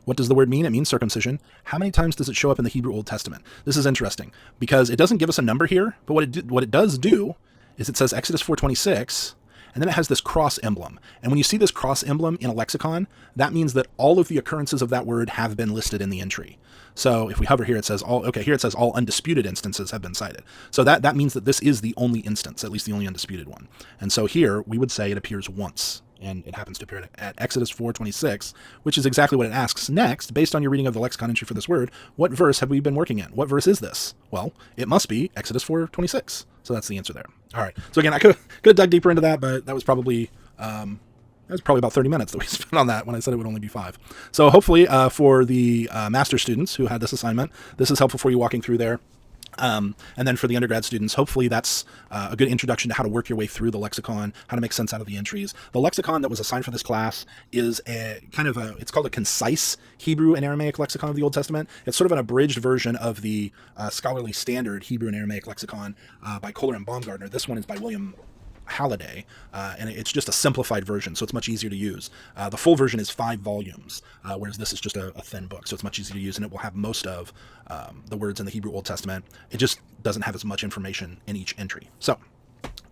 What does the word mean? It means circumcision. How many times does it show up in the Hebrew Old Testament? This is interesting because it doesn't give us a number here, but what it does do is it says Exodus 4:26, and then it has this cross emblem. And when you see this cross emblem in a lexicon, that means that all of the occurrences of that word have been listed in the entry. So if we hover here, it says here it says all undisputed instances have been cited. So that means that this is the only instance, at least the only undisputed one. And so here we would say it appears once. And it happens to appear at Exodus 4:26, which is exactly what it asks next. Based on your reading of the lexicon entry for this word, what verse have we been working in? What verse is this? Well, it must be Exodus 4:26. So that's the answer there. All right. So again, I could have dug deeper into that, but that was probably about 30 minutes that we spent on that when I said it would only be 5. So hopefully for the master students who had this assignment, this is helpful for you walking through there. And then for the undergrad students, hopefully that's a good introduction to how to work your way through the lexicon, how to make sense out of the entries. The lexicon that was assigned for this class is it's called a concise Hebrew and Aramaic lexicon of the Old Testament. It's sort of an abridged version of the scholarly standard Hebrew and Aramaic lexicon by Kohler and Baumgartner. This one is by William Halliday, and it's just a simplified version, so it's much easier to use. The full version is 5 volumes, whereas this is just a thin book, so it's much easier to use, and it will have most of the words in the Hebrew Old Testament. It just doesn't have as much information in each entry. So,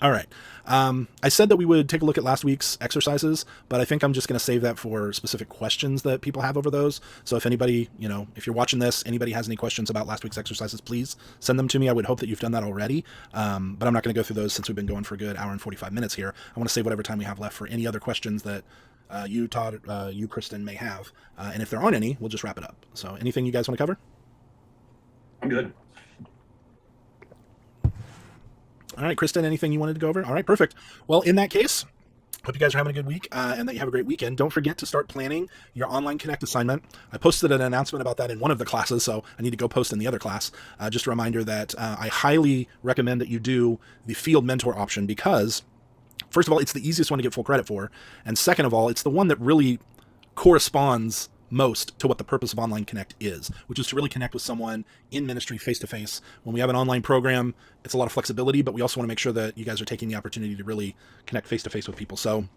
all right. I said that we would take a look at last week's exercises, but I think I'm just going to save that for specific questions that people have over those. So if anybody, if you're watching this, anybody has any questions about last week's exercises, please send them to me. I would hope that you've done that already, but I'm not going to go through those since we've been going for a good hour and 45 minutes here. I want to save whatever time we have left for any other questions that you, Todd, you, Kristen, may have. And if there aren't any, we'll just wrap it up. So anything you guys want to cover? I'm good. All right, Kristen, anything you wanted to go over? All right, perfect. Well, in that case, hope you guys are having a good week and that you have a great weekend. Don't forget to start planning your online Connect assignment. I posted an announcement about that in one of the classes, so I need to go post in the other class. Just a reminder that I highly recommend that you do the field mentor option because, first of all, it's the easiest one to get full credit for. And second of all, it's the one that really corresponds most to what the purpose of Online Connect is, which is to really connect with someone in ministry face-to-face. When we have an online program, it's a lot of flexibility, but we also want to make sure that you guys are taking the opportunity to really connect face-to-face with people. So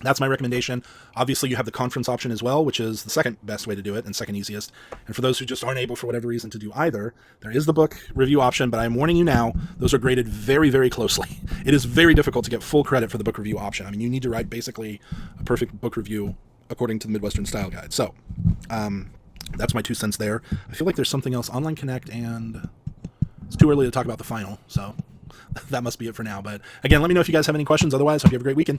that's my recommendation. Obviously, you have the conference option as well, which is the second best way to do it and second easiest. And for those who just aren't able for whatever reason to do either, there is the book review option, but I'm warning you now, those are graded very, very closely. It is very difficult to get full credit for the book review option. I mean, you need to write basically a perfect book review according to the Midwestern Style Guide. So that's my 2 cents there. I feel like there's something else. Online Connect, and it's too early to talk about the final, so that must be it for now. But again, let me know if you guys have any questions. Otherwise, hope you have a great weekend.